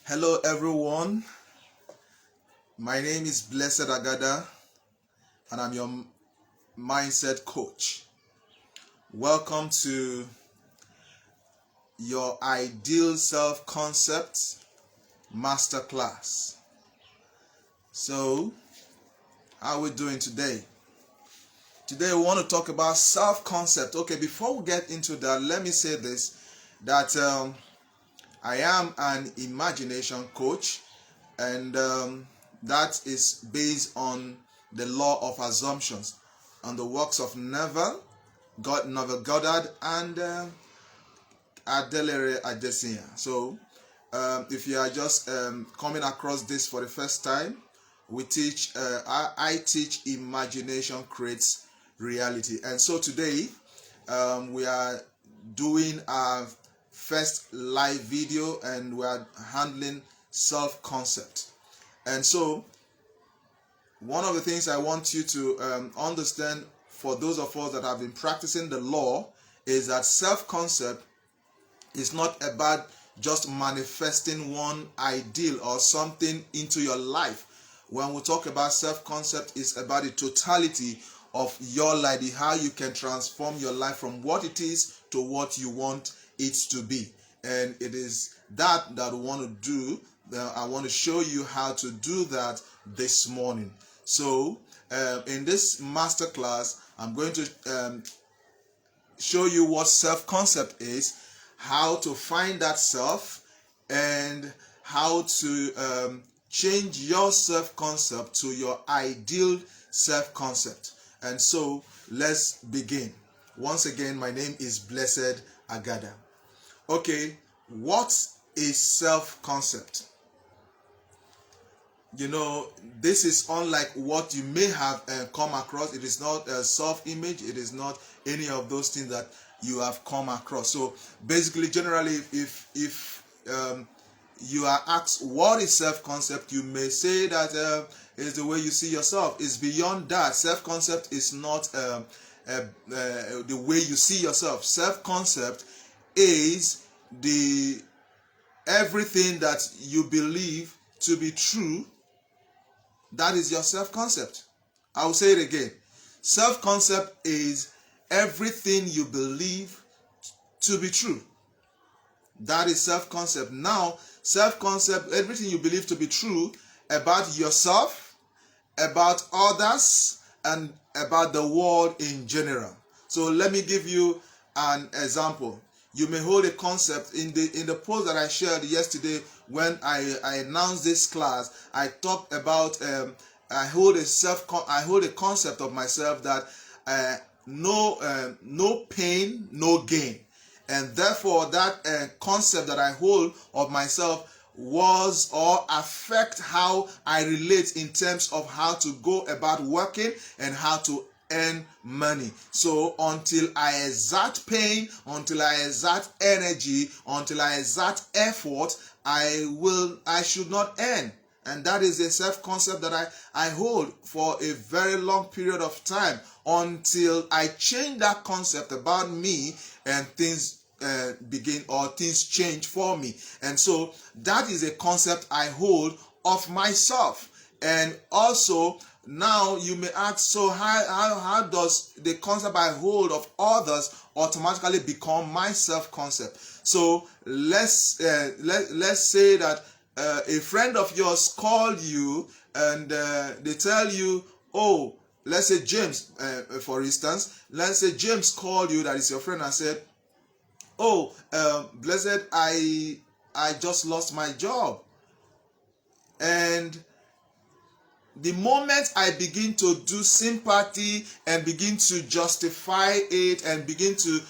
Hello everyone, my name is Blessed Agada and I'm your mindset coach. Welcome to your ideal self-concept masterclass. So, how are we doing today? Today we want to talk about self-concept. Okay, before we get into that, let me say this, that I am an imagination coach, and that is based on the law of assumptions, on the works of Neville Goddard and Adelere Adesina. So if you are just coming across this for the first time, we teach. I teach imagination creates reality, and so today we are doing our first live video, and we are handling self-concept. And so one of the things I want you to understand, for those of us that have been practicing the law, is that self-concept is not about just manifesting one ideal or something into your life. When we talk about self-concept, it's about the totality of your life, how you can transform your life from what it is to what you want it to be. And it is that we want to do. I want to show you how to do that this morning. So in this masterclass, I'm going to show you what self-concept is, how to find that self, and how to change your self-concept to your ideal self-concept. And so let's begin. Once again, my name is Blessed Agada. Okay, what is self-concept? You know, this is unlike what you may have come across. It is not a self-image. It is not any of those things that you have come across. So basically, generally, if you are asked what is self-concept, you may say that is the way you see yourself. It's beyond that. Self-concept is not the way you see yourself. Self-concept is the everything that you believe to be true. That is your self-concept. I will say it again. Self-concept is everything you believe to be true. That is self-concept. Now, self-concept, everything you believe to be true about yourself, about others, and about the world in general. So let me give you an example. You may hold a concept in the post that I shared yesterday when I announced this class. I talked about I hold a concept of myself that no pain, no gain, and therefore that concept that I hold of myself was or affect how I relate in terms of how to go about working and how to earn money. So until I exert pain, until I exert energy, until I exert effort, I should not earn. And that is a self-concept that I hold for a very long period of time, until I change that concept about me and things things change for me. And so that is a concept I hold of myself. And also, now you may ask, so how does the concept I hold of others automatically become my self-concept? So let's say that a friend of yours called you and they tell you, oh, let's say James, for instance, let's say James called you, that is your friend, and said, oh, Blessed, I just lost my job. And the moment I begin to do sympathy and begin to justify it and begin to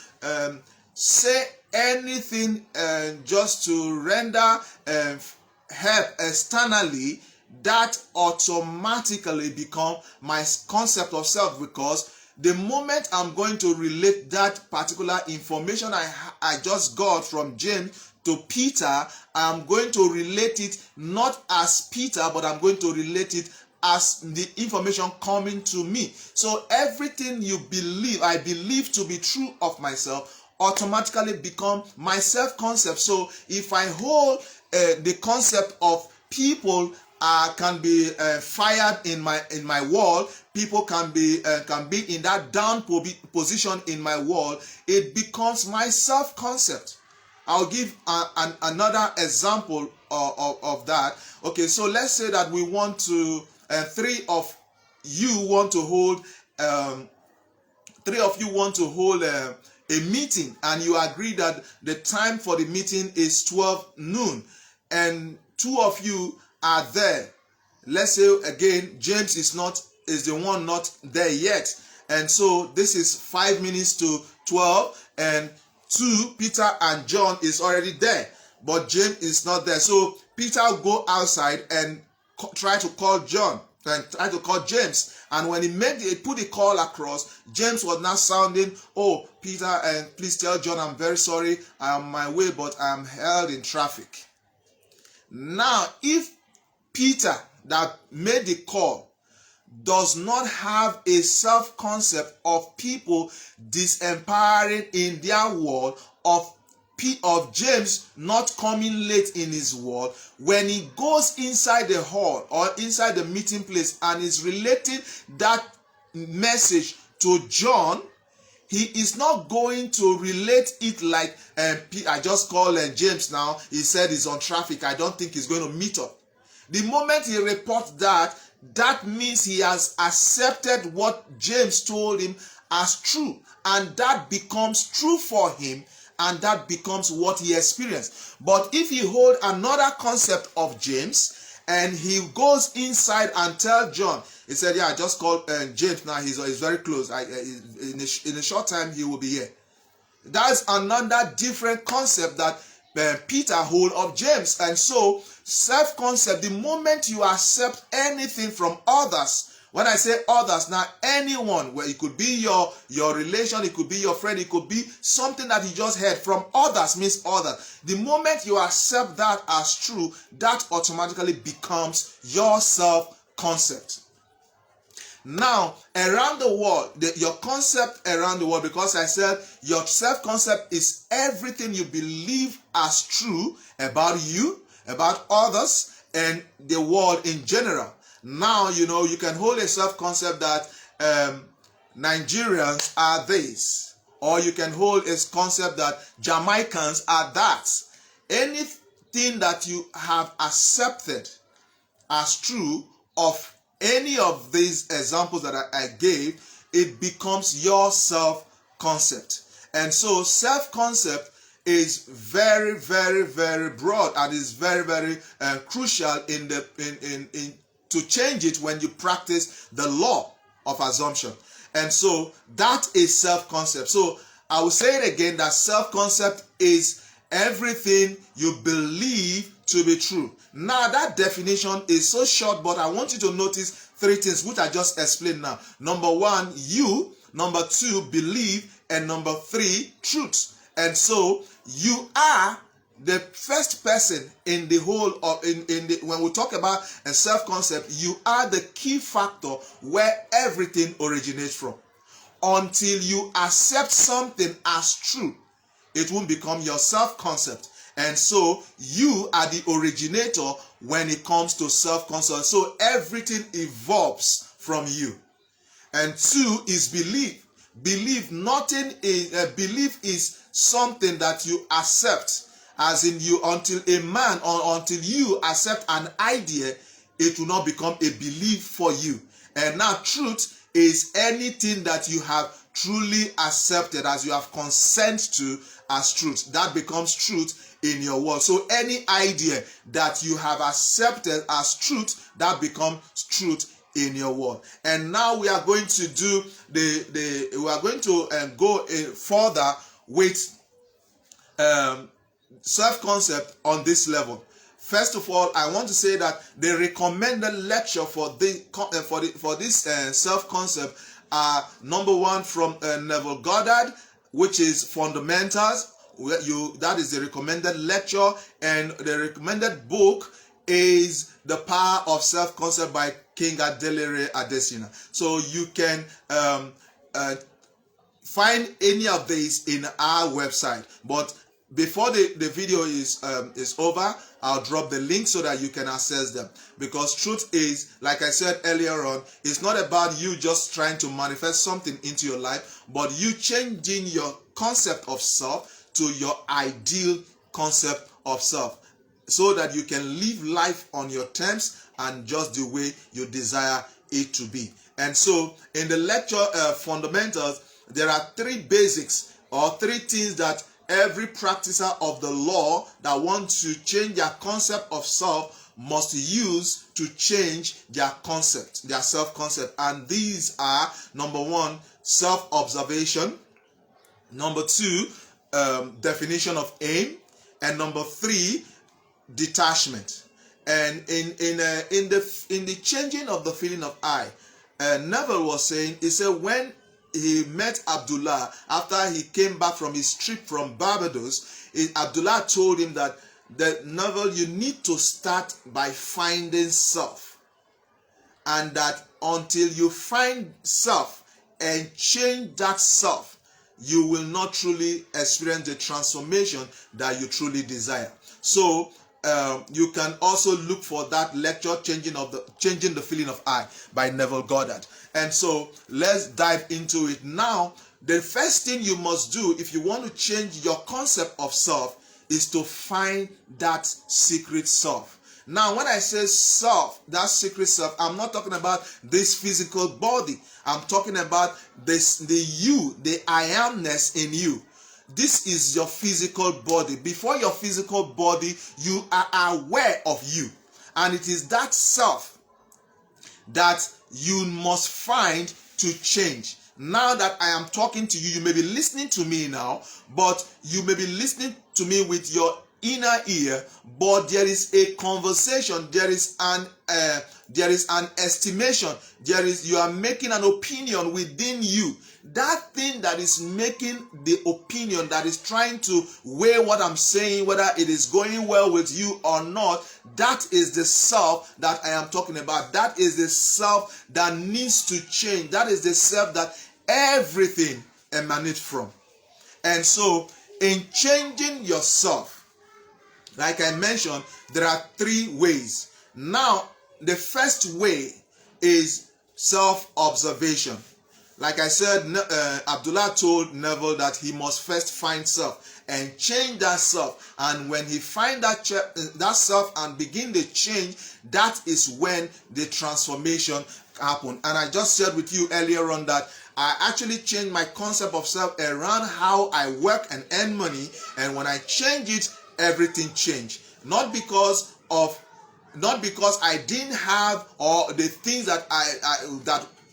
say anything just to render help externally, that automatically become my concept of self, because the moment I'm going to relate that particular information I just got from James to Peter, I'm going to relate it not as Peter, but I'm going to relate it as the information coming to me. So everything I believe to be true of myself, automatically become my self-concept. So if I hold the concept of people can be fired in my wall. People can be in that down position in my wall. It becomes my self-concept. I'll give another example of that. Okay, so let's say that we want to, three of you want to hold a meeting, and you agree that the time for the meeting is 12 noon, and two of you are there. Let's say again, James is the one not there yet, and so this is 5 minutes to 12, and Peter and John is already there, but James is not there. So Peter will go outside and try to call John and try to call James. And when he put the call across, James was now sounding, "Oh, Peter, and please tell John I'm very sorry. I am on my way, but I am held in traffic." Now, if Peter that made the call does not have a self-concept of people disempowering in their world, of James not coming late in his word, when he goes inside the hall or inside the meeting place and is relating that message to John, he is not going to relate it like, I just called James now, he said he's on traffic, I don't think he's going to meet up. The moment he reports that means he has accepted what James told him as true, and that becomes true for him, and that becomes what he experienced. But if he holds another concept of James and he goes inside and tells John, he said, "Yeah, I just called James now, he's very close. In a short time he will be here." That's another different concept that Peter hold of James. And so self-concept, the moment you accept anything from others, when I say others, now anyone, where it could be your relation, it could be your friend, it could be something that you just heard from others, means others. The moment you accept that as true, that automatically becomes your self-concept. Now, around the world, your concept around the world, because I said your self-concept is everything you believe as true about you, about others, and the world in general. Now, you can hold a self-concept that Nigerians are this, or you can hold a concept that Jamaicans are that. Anything that you have accepted as true of any of these examples that I gave, it becomes your self-concept. And so self-concept is very, very, very broad, and is very, very crucial in to change it when you practice the law of assumption. And so that is self-concept. So I will say it again, that self-concept is everything you believe to be true. Now that definition is so short, but I want you to notice 3 things which I just explained now. Number 1, you. Number 2, believe. And number 3, truth. And so you are the first person in the whole of when we talk about a self-concept, you are the key factor where everything originates from. Until you accept something as true, it won't become your self-concept. And so you are the originator when it comes to self-concept. So everything evolves from you. And 2 is belief. Belief is something that you accept. As in, you, until a man or until you accept an idea, it will not become a belief for you. And now truth is anything that you have truly accepted, as you have consent to as truth. That becomes truth in your world. So any idea that you have accepted as truth, that becomes truth in your world. And now we are going to do we are going to go further with self-concept on this level. First of all, I want to say that the recommended lecture for this self-concept are number 1 from Neville Goddard, which is Fundamentals. That is the recommended lecture, and the recommended book is The Power of Self-Concept by King Adelere Adesina. So you can find any of these in our website, but before the video is over, I'll drop the link so that you can access them. Because truth is, like I said earlier on, it's not about you just trying to manifest something into your life, but you changing your concept of self to your ideal concept of self, so that you can live life on your terms and just the way you desire it to be. And so in the lecture fundamentals, there are three basics or three things that every practicer of the law that wants to change their concept of self must use to change their concept, their self-concept. And these are, number one, self-observation. Number two, definition of aim. And number three, detachment. And in the changing of the feeling of I, Neville was saying, he said when he met Abdullah after he came back from his trip from Barbados, Abdullah told him that Neville, you need to start by finding self, and that until you find self and change that self, you will not truly experience the transformation that you truly desire. So you can also look for that lecture, changing the feeling of I by Neville Goddard. And so let's dive into it now. The first thing you must do if you want to change your concept of self is to find that secret self. Now, when I say self, that secret self, I'm not talking about this physical body. I'm talking about the you, the I amness in you. This is your physical body. Before your physical body, you are aware of you. And it is that self that you must find to change. Now that I am talking to you, you may be listening to me now, but you may be listening to me with your inner ear, but there is a conversation, there is an estimation, you are making an opinion within you. That thing that is making the opinion, that is trying to weigh what I'm saying, whether it is going well with you or not, that is the self that I am talking about. That is the self that needs to change. That is the self that everything emanates from. And so in changing yourself, like I mentioned, there are three ways. Now, the first way is self-observation. Like I said, Abdullah told Neville that he must first find self and change that self. And when he find that self and begin the change, that is when the transformation happen. And I just shared with you earlier on that I actually changed my concept of self around how I work and earn money. And when I change it, everything changed. Not because I didn't have or the things that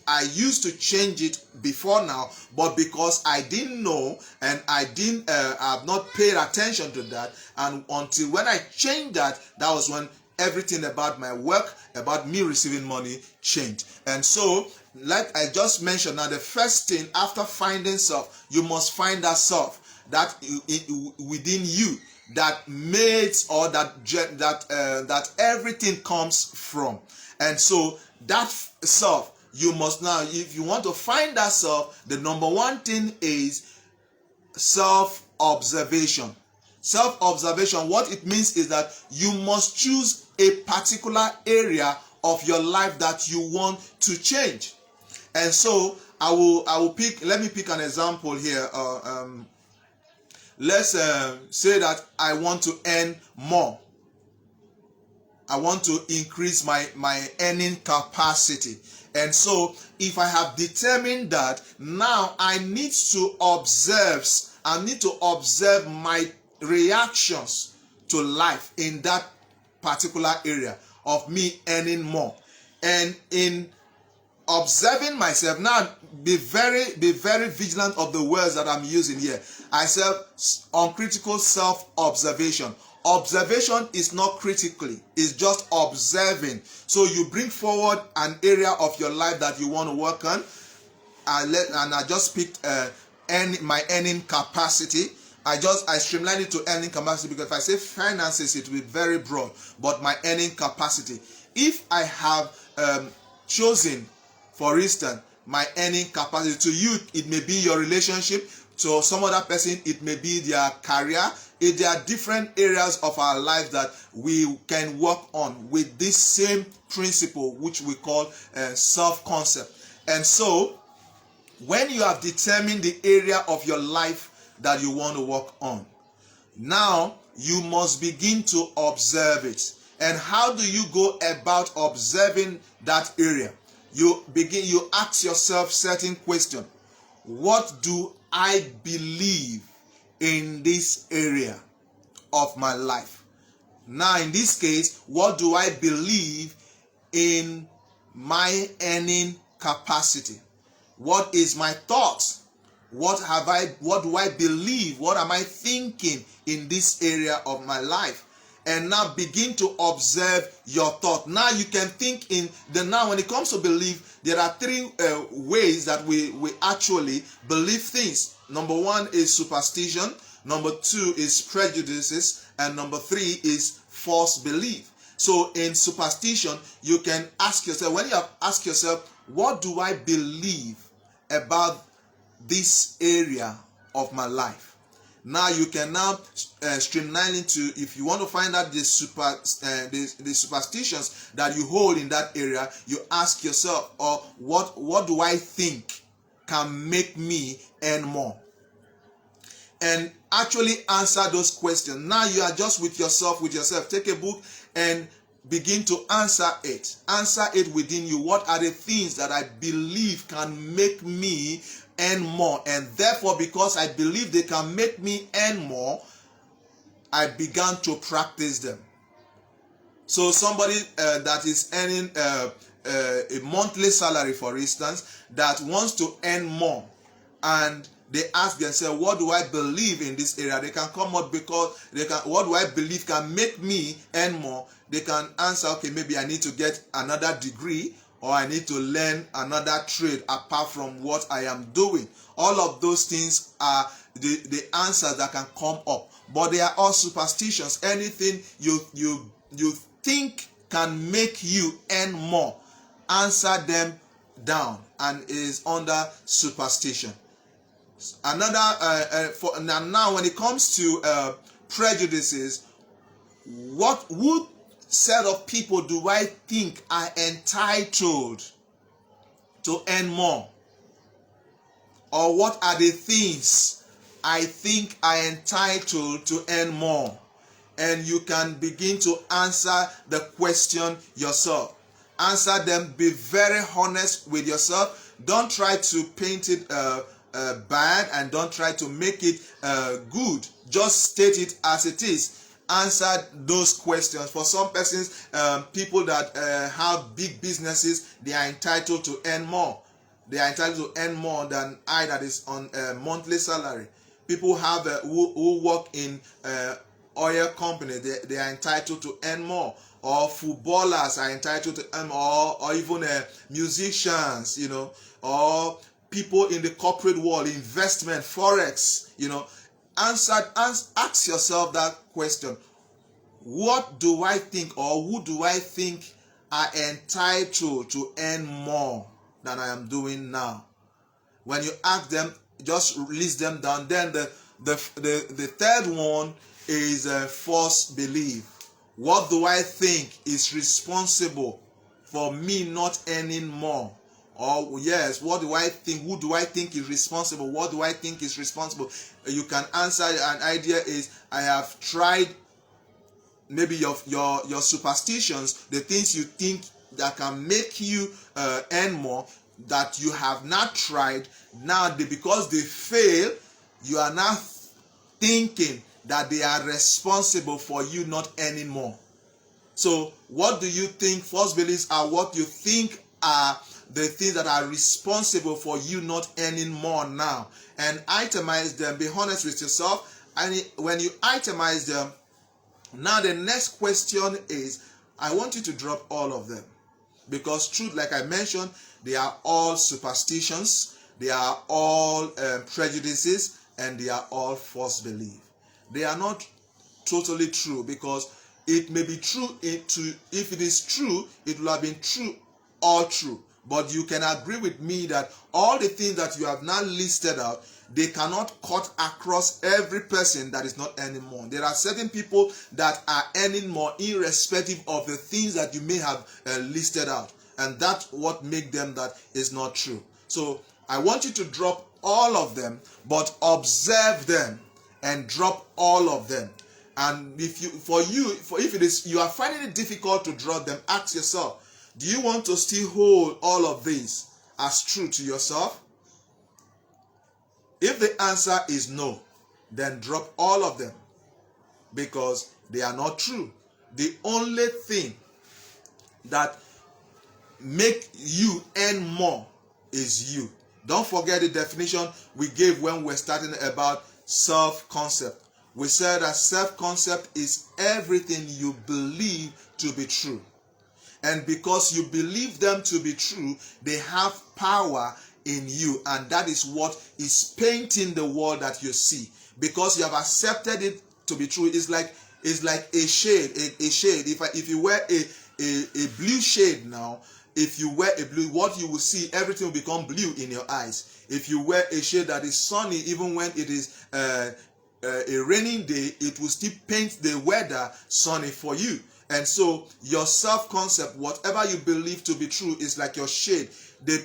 I used to change it before now, but because I didn't know and I've not paid attention to that. And until when I changed that, that was when everything about my work, about me receiving money changed. And so, like I just mentioned, now the first thing after finding self, you must find that self that within you that makes or that everything comes from. And so that self, you must now, if you want to find that self, the number one thing is self-observation. Self-observation, what it means is that you must choose a particular area of your life that you want to change. And so let me pick an example here. Let's say that I want to earn more. I want to increase my earning capacity. And so if I have determined that, now I need to observe my reactions to life in that particular area of me earning more. And in observing myself, now be very vigilant of the words that I'm using here. I said uncritical self-observation. Observation is not critically, it's just observing. So you bring forward an area of your life that you want to work on. And I just picked my earning capacity. I streamlined it to earning capacity because if I say finances, it will be very broad. But my earning capacity. If I have chosen, for instance, my earning capacity, to you, it may be your relationship. So some other person, it may be their career. There are different areas of our life that we can work on with this same principle, which we call self-concept. And so when you have determined the area of your life that you want to work on, now you must begin to observe it. And how do you go about observing that area? You ask yourself certain questions. What do I believe in this area of my life? Now, in this case, what do I believe in my earning capacity? What is my thoughts? What do I believe? What am I thinking in this area of my life? And now begin to observe your thought. Now you can think now when it comes to belief, there are three ways that we actually believe things. Number one is superstition. Number two is prejudices. And number three is false belief. So in superstition, you can ask yourself, when you have asked yourself, what do I believe about this area of my life? Now you can streamline into, if you want to find out the superstitions that you hold in that area, you ask yourself, or what do I think can make me earn more? And actually answer those questions. Now you are just with yourself. Take a book and begin to answer it. Answer it within you. What are the things that I believe can make me earn more? And therefore, because I believe they can make me earn more, I began to practice them. So somebody that is earning a monthly salary, for instance, that wants to earn more, and they ask themselves, what do I believe in this area? They can come up because what do I believe can make me earn more? They can answer, okay, maybe I need to get another degree, or I need to learn another trade apart from what I am doing. All of those things are the answers that can come up. But they are all superstitions. Anything you think can make you earn more, answer them down, and is under superstition. Now when it comes to prejudices, what set of people do I think are entitled to earn more? Or what are the things I think are entitled to earn more? And you can begin to answer the question yourself. Answer them. Be very honest with yourself. Don't try to paint it bad, and don't try to make it good. Just state it as it is. Answer those questions. For some persons, people that have big businesses, they are entitled to earn more. They are entitled to earn more than I that is on a monthly salary. People have who work in oil company, they are entitled to earn more. Or footballers are entitled to earn more, or even musicians, or people in the corporate world, investment, forex, ask yourself that question. What do I think, or who do I think are entitled to earn more than I am doing now? When you ask them, just list them down. Then the third one is false belief. What do I think is responsible for me not earning more? Or yes, what do I think? Who do I think is responsible? What do I think is responsible? You can answer. An idea is, I have tried maybe your superstitions, the things you think that can make you earn more, that you have not tried. Now, because they fail, you are now thinking that they are responsible for you not earning more. So what do you think? False beliefs are what you think are the things that are responsible for you not earning more now. And itemize them. Be honest with yourself. And when you itemize them, now the next question is, I want you to drop all of them. Because truth, like I mentioned, they are all superstitions, they are all prejudices, and they are all false belief. They are not totally true, because it may be true. If it is true, it will have been true, all true. But you can agree with me that all the things that you have now listed out, they cannot cut across every person that is not earning more. There are certain people that are earning more irrespective of the things that you may have listed out. And that's what makes them that is not true. So I want you to drop all of them, but observe them and drop all of them. And if it is you are finding it difficult to drop them, ask yourself, do you want to still hold all of these as true to yourself? If the answer is no, then drop all of them because they are not true. The only thing that make you earn more is you. Don't forget the definition we gave when we're starting about self-concept. We said that self-concept is everything you believe to be true. And because you believe them to be true, they have power in you. And that is what is painting the world that you see. Because you have accepted it to be true. It's like a shade. A shade. If you wear a blue shade now, if you wear a blue, what you will see, everything will become blue in your eyes. If you wear a shade that is sunny, even when it is a raining day, it will still paint the weather sunny for you. And so your self-concept, whatever you believe to be true, is like your shade. They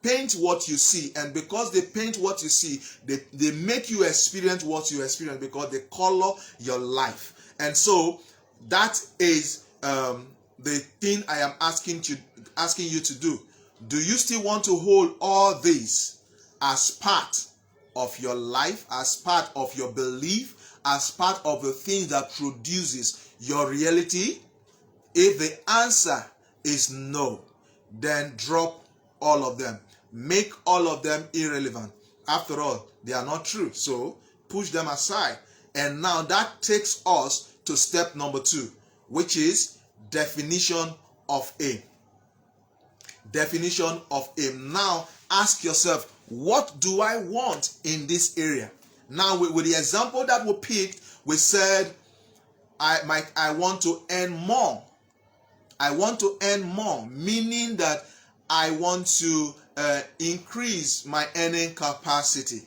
paint what you see, and because they paint what you see, they make you experience what you experience because they color your life. And so that is the thing I am asking you to do. Do you still want to hold all these as part of your life, as part of your belief, as part of the thing that produces your reality? If the answer is no, then drop all of them. Make all of them irrelevant. After all, they are not true. So push them aside. And now that takes us to step number 2, which is definition of aim. Definition of aim. Now ask yourself, what do I want in this area? Now with the example that we picked, we said I want to earn more. I want to earn more, meaning that I want to increase my earning capacity.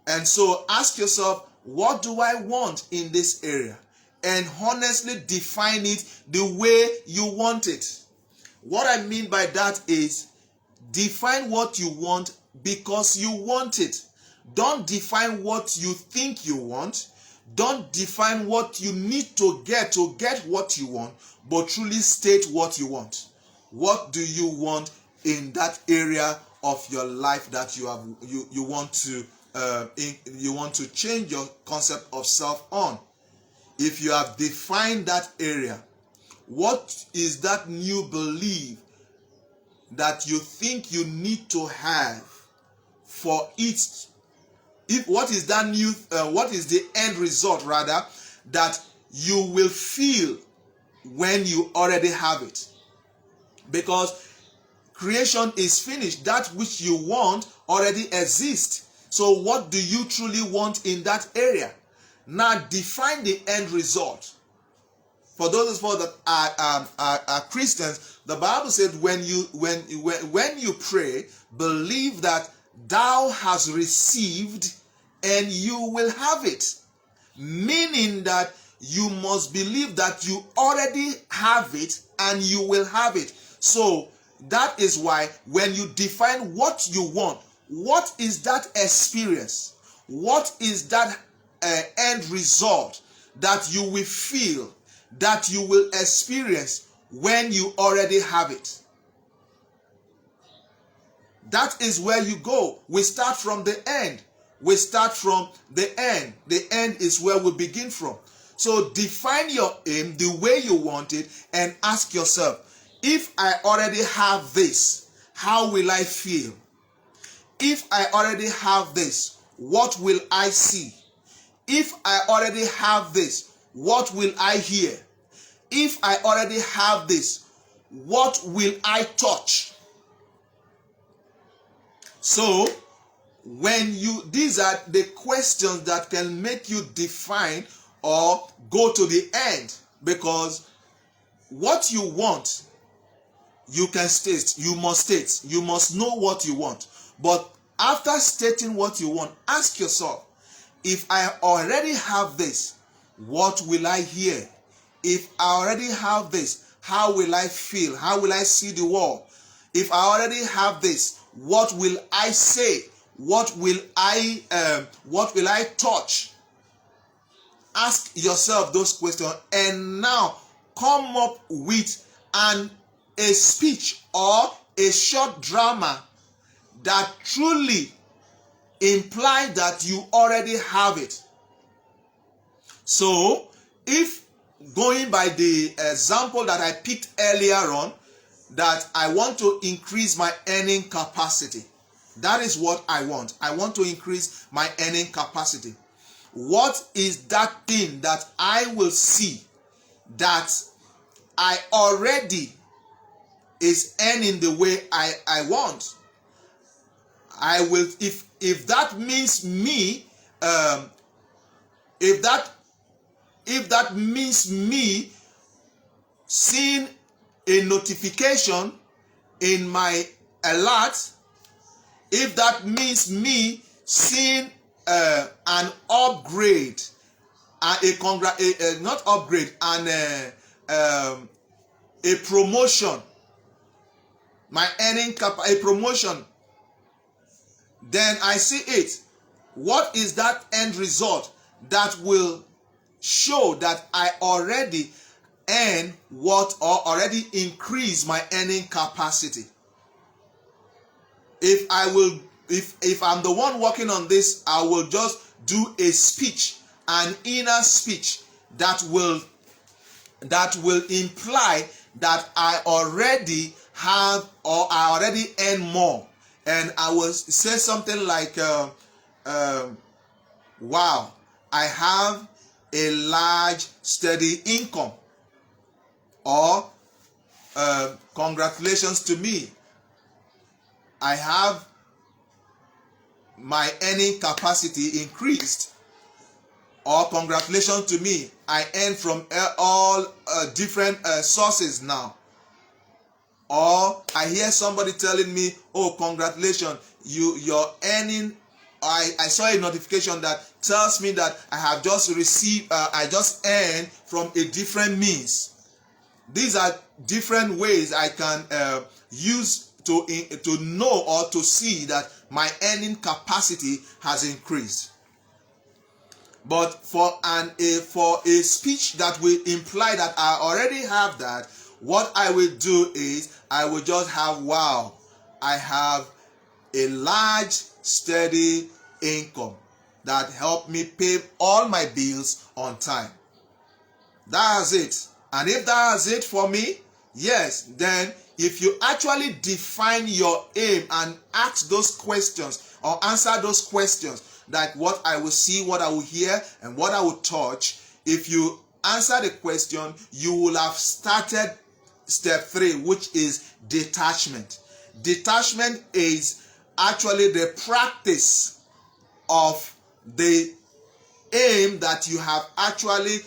And so ask yourself, what do I want in this area? And honestly define it the way you want it. What I mean by that is define what you want because you want it. Don't define what you think you want. Don't define what you need to get what you want, but truly state what you want. What do you want in that area of your life that you want to change your concept of self on? If you have defined that area, what is that new belief that you think you need to have for it? What is that new? What is the end result, rather, that you will feel when you already have it? Because creation is finished. That which you want already exists. So what do you truly want in that area? Now define the end result. For those of us that are Christians, the Bible said when you pray, believe that thou hast received and you will have it. Meaning that you must believe that you already have it and you will have it. So that is why when you define what you want, what is that experience? What is that end result that you will feel, that you will experience when you already have it? That is where you go. We start from the end. We start from the end. The end is where we begin from. So define your aim the way you want it and ask yourself, if I already have this, how will I feel? If I already have this, what will I see? If I already have this, what will I hear? If I already have this, what will I touch? So, these are the questions that can make you define or go to the end, because what you want, you can state, you must know what you want. But After stating what you want, ask yourself, if I already have this, what will I hear? If I already have this, how will I feel? How will I see the world? If I already have this, what will I say? What will I touch? Ask yourself those questions, and now come up with a speech or a short drama that truly implies that you already have it. So, if going by the example that I picked earlier on, that I want to increase my earning capacity. That is what I want. I want to increase my earning capacity. What is that thing that I will see that I already is earning the way I want? I will, if that means me, if that means me seeing a notification in my alert, if that means me seeing an upgrade, not upgrade, a promotion, my earning a promotion, then I see it. What is that end result that will show that I already earn what, or already increase my earning capacity? If I'm the one working on this, I will just do a speech, an inner speech that will imply that I already have, or I already earn more. And I will say something like, wow, I have a large steady income, or congratulations to me, I have my earning capacity increased, or congratulations to me, I earn from all different sources now. Or I hear somebody telling me, oh, congratulations, you're earning. I saw a notification that tells me that I have just received, I just earned from a different means. These are different ways I can use to know or to see that my earning capacity has increased. But for a speech that will imply that I already have that, what I will do is I will just have, wow, I have a large steady income that help me pay all my bills on time. That's it. And if that's it for me, yes, then if you actually define your aim and ask those questions or answer those questions, like what I will see, what I will hear, and what I will touch, if you answer the question, you will have started step 3, which is detachment. Detachment is actually the practice of the aim that you have actually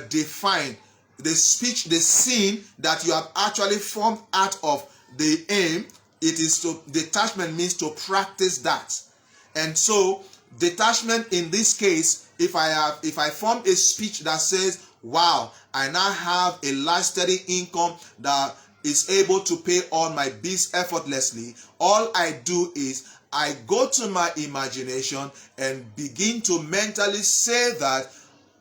defined, the speech, the scene that you have actually formed out of the aim. It is to, detachment means to practice that. And so detachment in this case, if I form a speech that says, wow, I now have a large steady income that is able to pay all my bills effortlessly, all I do is I go to my imagination and begin to mentally say that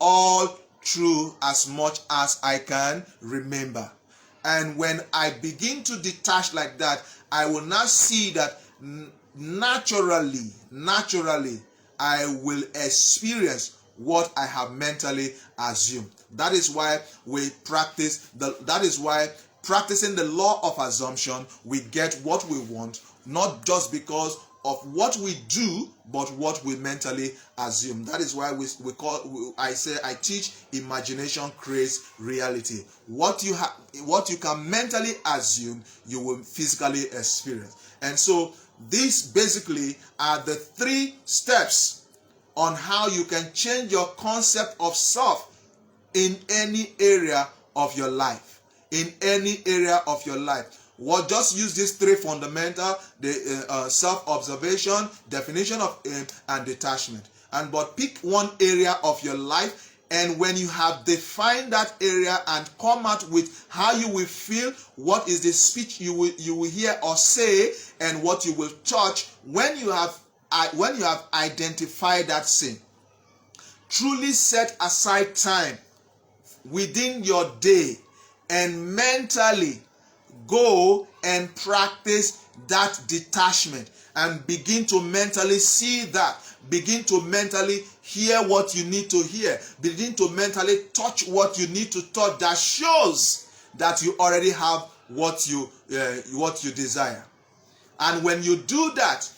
all through as much as I can remember. And when I begin to detach like that, I will now see that naturally, I will experience what I have mentally assumed. That is why we practice that is why practicing the law of assumption, we get what we want, not just because of what we do, but what we mentally assume. That is why I teach imagination creates reality. What you can mentally assume, you will physically experience. And so these basically are the 3 steps on how you can change your concept of self in any area of your life. In any area of your life. What just use these three fundamental: the self-observation, definition of aim, and detachment. But pick one area of your life, and when you have defined that area and come out with how you will feel, what is the speech you will hear or say, and what you will touch, when you have identified that sin, truly set aside time within your day and mentally go and practice that detachment, and begin to mentally see that, begin to mentally hear what you need to hear, begin to mentally touch what you need to touch. That shows that you already have what you desire. And when you do that,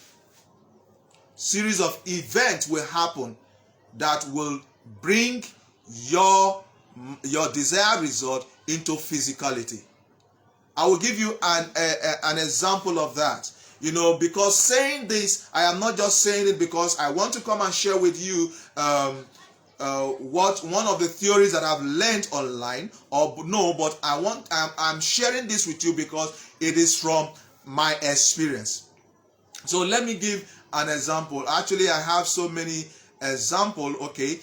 series of events will happen that will bring your desired result into physicality. I will give you an example of that. Because saying this, I am not just saying it because I want to come and share with you what one of the theories that I've learned online, but I'm sharing this with you because it is from my experience. So let me give an example. Actually, I have so many examples. Okay,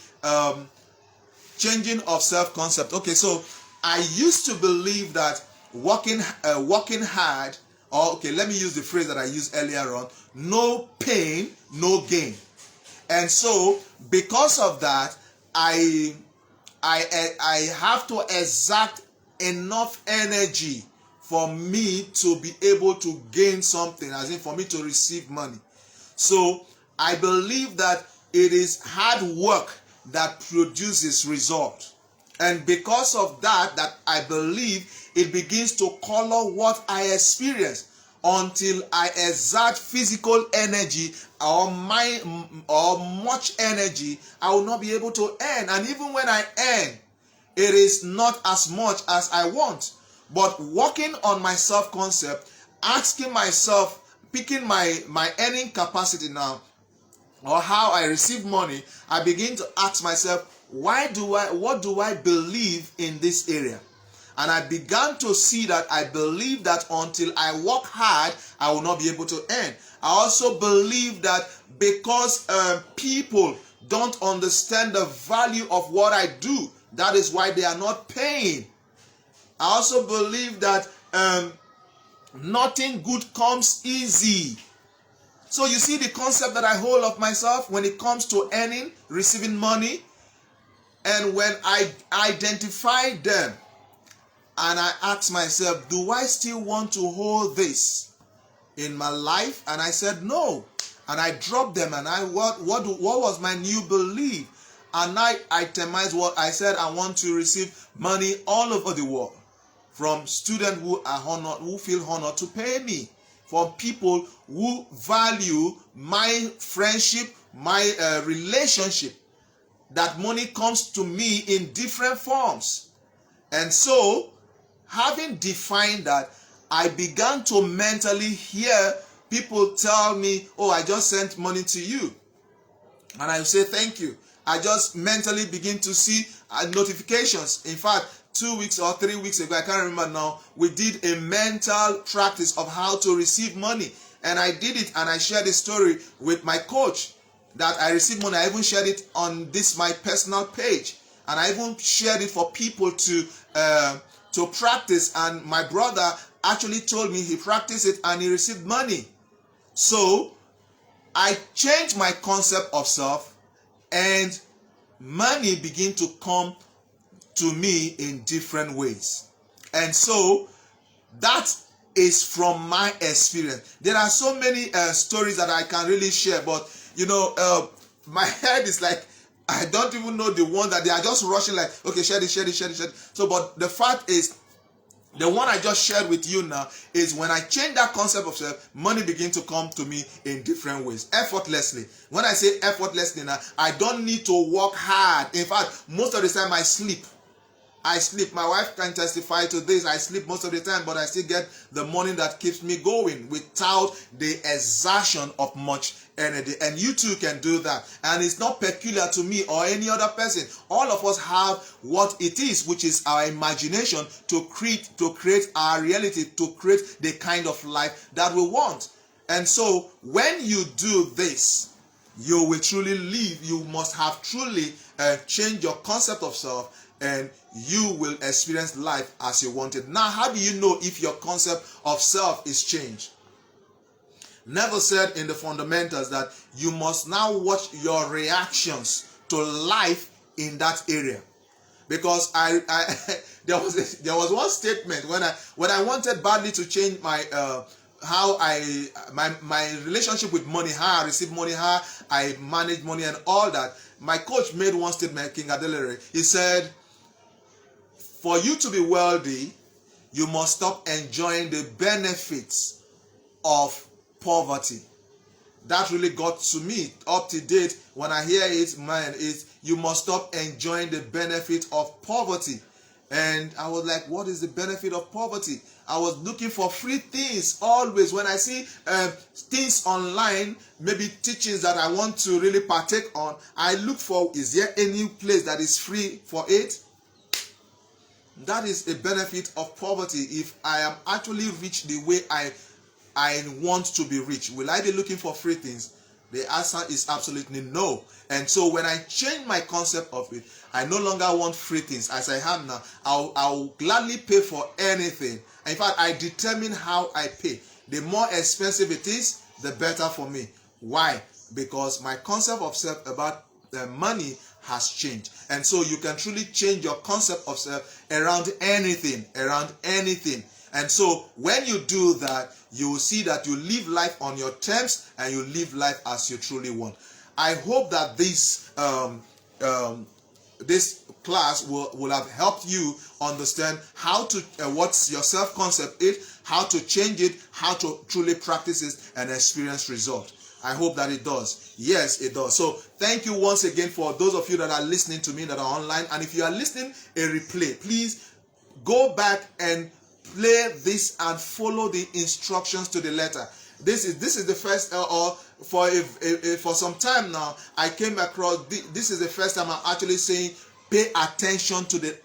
changing of self-concept. Okay, so I used to believe that working hard, or let me use the phrase that I used earlier on: no pain, no gain. And so, because of that, I have to exact enough energy for me to be able to gain something, as in for me to receive money. So I believe that it is hard work that produces result. And because of that I believe it begins to color what I experience, until I exert physical energy or much energy, I will not be able to earn. And even when I earn, it is not as much as I want. But working on my self-concept, asking myself, picking my earning capacity now, or how I receive money, I begin to ask myself, what do I believe in this area? And I began to see that I believe that until I work hard, I will not be able to earn. I also believe that because people don't understand the value of what I do, that is why they are not paying. I also believe that nothing good comes easy. So you see the concept that I hold of myself when it comes to earning, receiving money. And when I identify them, and I ask myself, do I still want to hold this in my life? And I said no. And I dropped them, and what was my new belief? And I itemized what I said. I want to receive money all over the world, from students who feel honored to pay me, from people who value my friendship, my relationship, that money comes to me in different forms. And so, having defined that, I began to mentally hear people tell me, oh, I just sent money to you. And I say, thank you. I just mentally begin to see notifications. In fact, 2 weeks or 3 weeks ago, I can't remember now, we did a mental practice of how to receive money. And I did it, and I shared a story with my coach that I received money. I even shared it on my personal page. And I even shared it for people to practice. And my brother actually told me he practiced it and he received money. So I changed my concept of self, and money began to come to me in different ways. And so that is from my experience. There are so many stories that I can really share, but my head is like, I don't even know the one that they are just rushing like, okay, share this. So, but the fact is, the one I just shared with you now is when I change that concept of self, money begins to come to me in different ways, effortlessly. When I say effortlessly now, I don't need to work hard. In fact, most of the time I sleep. I sleep. My wife can testify to this. I sleep most of the time, but I still get the money that keeps me going without the exertion of much energy. And you too can do that. And it's not peculiar to me or any other person. All of us have what it is, which is our imagination to create our reality, to create the kind of life that we want. And so when you do this, you will truly live. You must have truly changed your concept of self, and you will experience life as you want it. Now, how do you know if your concept of self is changed? Neville said in the fundamentals that you must now watch your reactions to life in that area. Because there was one statement when I wanted badly to change my my relationship with money, how I receive money, how I manage money and all that. My coach made one statement, King Adelere. He said, for you to be wealthy, you must stop enjoying the benefits of poverty. That really got to me up to date. When I hear it, man, you must stop enjoying the benefit of poverty. And I was like, what is the benefit of poverty? I was looking for free things always. When I see things online, maybe teachings that I want to really partake on, I look for, is there any place that is free for it? That is a benefit of poverty. If I am actually rich the way I want to be rich, will I be looking for free things? The answer is absolutely no. And so when I change my concept of it, I no longer want free things as I am now. I'll gladly pay for anything. In fact, I determine how I pay. The more expensive it is, the better for me. Why? Because my concept of self about money has changed. And so you can truly change your concept of self around anything. And so when you do that, you will see that you live life on your terms and you live life as you truly want. I hope that this class will have helped you understand how to what your self-concept is, how to change it, how to truly practice it and experience result. I hope that it does. Yes, it does. So thank you once again for those of you that are listening to me that are online. And if you are listening a replay, please go back and play this and follow the instructions to the letter. This is the first for some time now I came across this is the first time I'm actually saying pay attention to the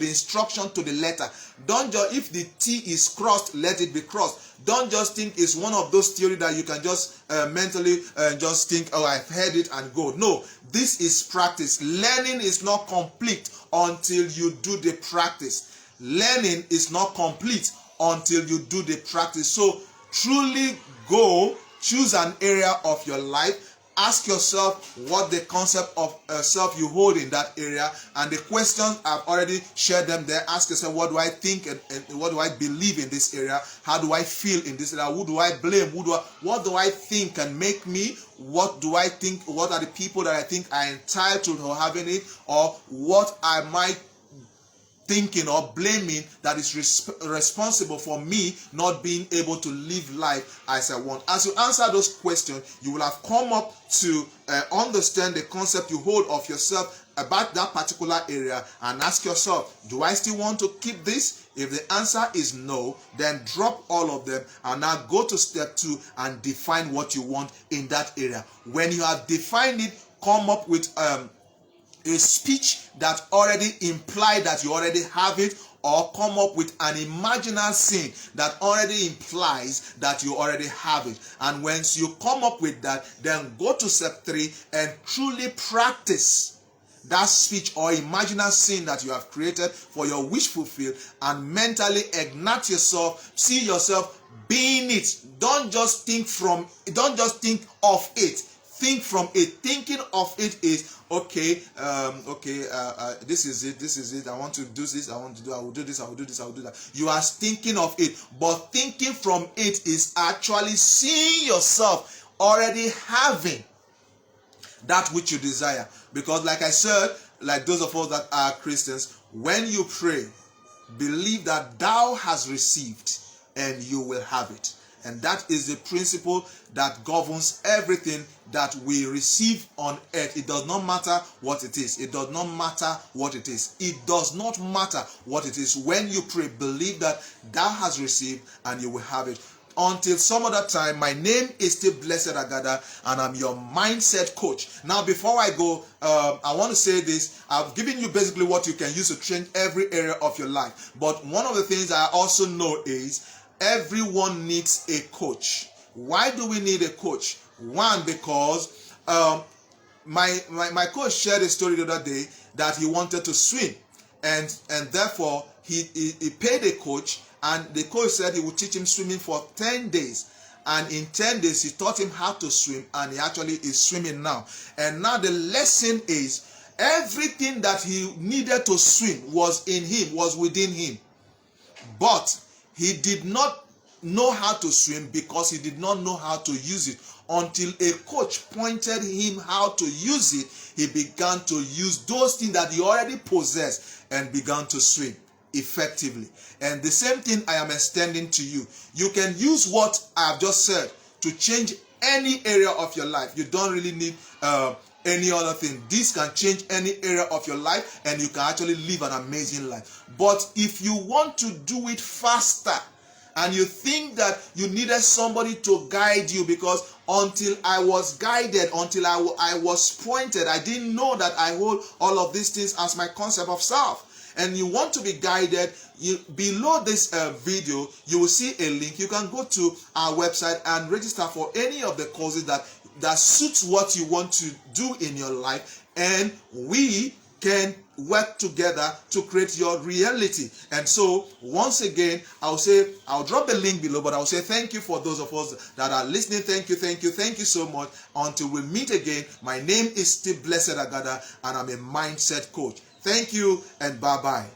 instruction to the letter. Don't just, if the T is crossed, let it be crossed. Don't just think it's one of those theory that you can just mentally just think, oh, I've heard it and go. No, this is practice. Learning is not complete until you do the practice. Learning is not complete until you do the practice. So truly go, choose an area of your life. Ask yourself what the concept of self you hold in that area, and the questions I've already shared them there. Ask yourself, what do I think and what do I believe in this area? How do I feel in this area? Who do I blame? What do I think can make me? What do I think? What are the people that I think are entitled to having it? Or what am I thinking or blaming that is responsible for me not being able to live life as I want? As you answer those questions, you will have come up to understand the concept you hold of yourself about that particular area, and ask yourself, do I still want to keep this? If the answer is no, then drop all of them and now go to step 2 and define what you want in that area. When you have defined it, come up with a speech that already implies that you already have it, or come up with an imaginary scene that already implies that you already have it. And once you come up with that, then go to step 3 and truly practice that speech or imaginary scene that you have created for your wish fulfilled, and mentally ignite yourself, see yourself being it. Don't just think of it. Think from it. Thinking of it is okay. This is it. I want to do this. I will do this. I will do this. I will do that. You are thinking of it, but thinking from it is actually seeing yourself already having that which you desire. Because, like I said, like those of us that are Christians, when you pray, believe that thou hast received, and you will have it. And that is the principle that governs everything that we receive on earth. It does not matter what it is. It does not matter what it is. It does not matter what it is. When you pray, believe that thou hast received and you will have it. Until some other time, my name is still Blessed Agada, and I'm your mindset coach. Now, before I go, I want to say this. I've given you basically what you can use to change every area of your life. But one of the things I also know is everyone needs a coach. Why do we need a coach? One, because my coach shared a story the other day that he wanted to swim, and therefore he paid a coach. And the coach said he would teach him swimming for 10 days. And in 10 days, he taught him how to swim. And he actually is swimming now. And now the lesson is everything that he needed to swim was in him, was within him. But he did not know how to swim because he did not know how to use it. Until a coach pointed him how to use it, he began to use those things that he already possessed and began to swim effectively. And the same thing I am extending to you. You can use what I have just said to change any area of your life. You don't really need any other thing. This can change any area of your life, and you can actually live an amazing life. But if you want to do it faster, and you think that you needed somebody to guide you, because until I was guided, until I was pointed, I didn't know that I hold all of these things as my concept of self. And you want to be guided, below this video, you will see a link. You can go to our website and register for any of the courses that suits what you want to do in your life. And we can work together to create your reality. And so, once again, I'll drop the link below, but I'll say thank you for those of us that are listening. Thank you so much. Until we meet again, my name is still Blessed Agada, and I'm a mindset coach. Thank you and bye-bye.